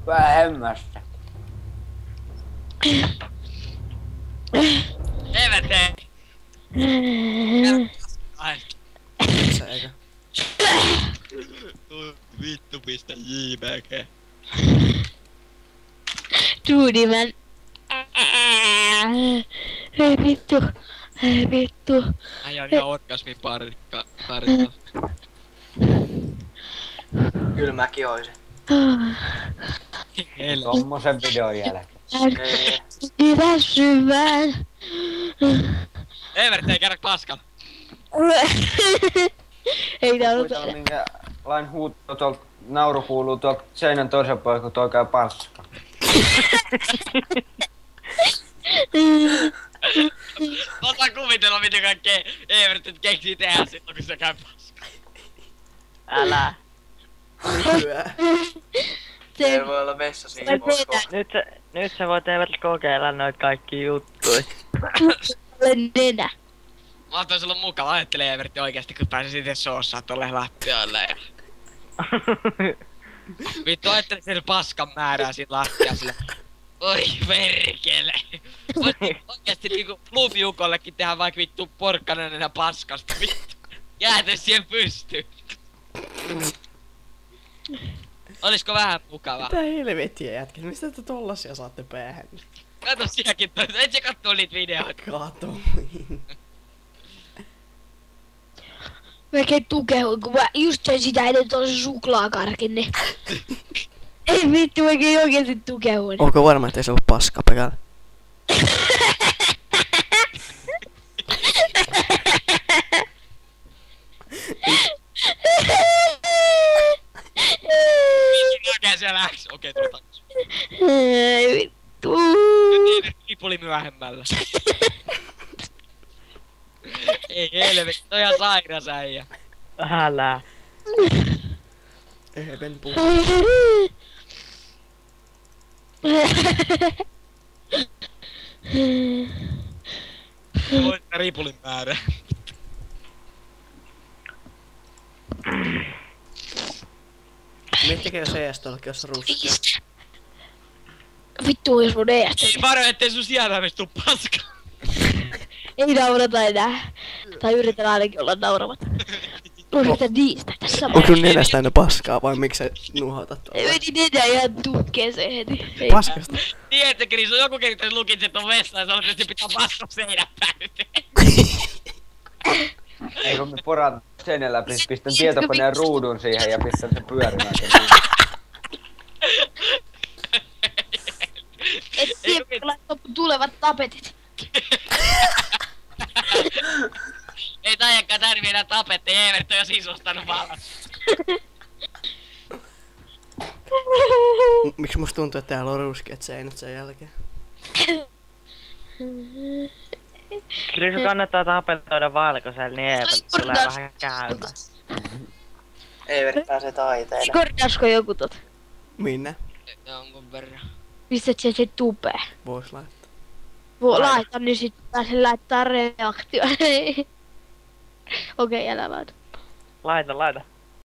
Vähemmästä. Everte! Se eikä. Vittu pistä JBG. Duudimän. Ei vittu. Ei vittu. Äijä on ihan orgasmin parikka. Kyllä mäkin oisin. Tommosen videon jälkeen. Väsymään. Evert ei käydä paskalla. Ei tää Kuitella minkälainen huuto tuolta nauru kuuluu tuolta seinän toisen puolella, kun toi käy paska. Osaan kuvitella mitä kaikkea Evertit keksii tehdä silloin kun se käy paskalla. Älä. Hyvä. Se voi olla vessasiivousko. Nyt sä voit Evert kokeilla noit kaikki juttuja. Olen nenä. Mahtaisi olla mukava, ajattelee Evertti oikeesti kun pääsisi itse soossaa tolle lattialle ja... Vittu ajattele sen paskan määrää siinä lattiasille. Oi perkele. Oikeesti niinku Luffy-ukollekin tehdään vaikka vittu porkkananenä paskasta vittu. Jäätä siihen pystyyn. Olisiko vähän mukavaa? Mitä helvettiä jätkä, mistä te tollasia saatte päähän? Kato sielläkin toista, et sä kattoo niitä videoita. Katoin. Melkein tukehuin, kun mä just söin sitä ennen tosi suklaakarkin, niin... Ei vittu, melkein oikeesti tukehuin. Onko varma, ettei se ollut paska pekällä? Mikä siellä läks? Okei, tuli takaisin. Ei vittu. Nyt Evert ripuli myöhemmällä. Ei helvetti, toi on ihan sairas äijä. Älä. Even puhu. Voit ripulin määrä. Miettikää CS tuollakin jos ruskea. Vittu, jos mun EST. Ei varo, ettei sun sijainnämistä tuu paska. Ei naurata enää. Tai yritän ainakin olla nauramatta. Yritän niistä tässä. Onko sun nenästä aina paskaa vai miksi sä nuhotat tuolla? Meni nenä ihan tukkeeseen heti. Ei. Paskasta. Tiedättekö, niin sun joku kerta lukitset ton vessaan ja sanoit, että se pitää paskaa seinän päälle. Ei kun me poran seinän läpi, pistän tietokoneen ruudun siihen ja pistän sen pyörimään. Et tiedä, kun laittaa tulevat tapetit. Ei taidakaan tarvii enää tapetti, Evert on jo sisustanut vallan. Miksi musta tuntuu, että täällä on ruskeat seinät sen jälkeen? Kyllä sun kannattaa tapetoida valkoisella, niin Evert tulee vähän käymään. Evert pääsee taiteille. Korjausko joku tot? Minne? Jonkun verran. Pistät sen se tupee. Vois laittaa. Voi laita, niin sit pääsen laittaa reaktio. Okei, älä laita. Laita.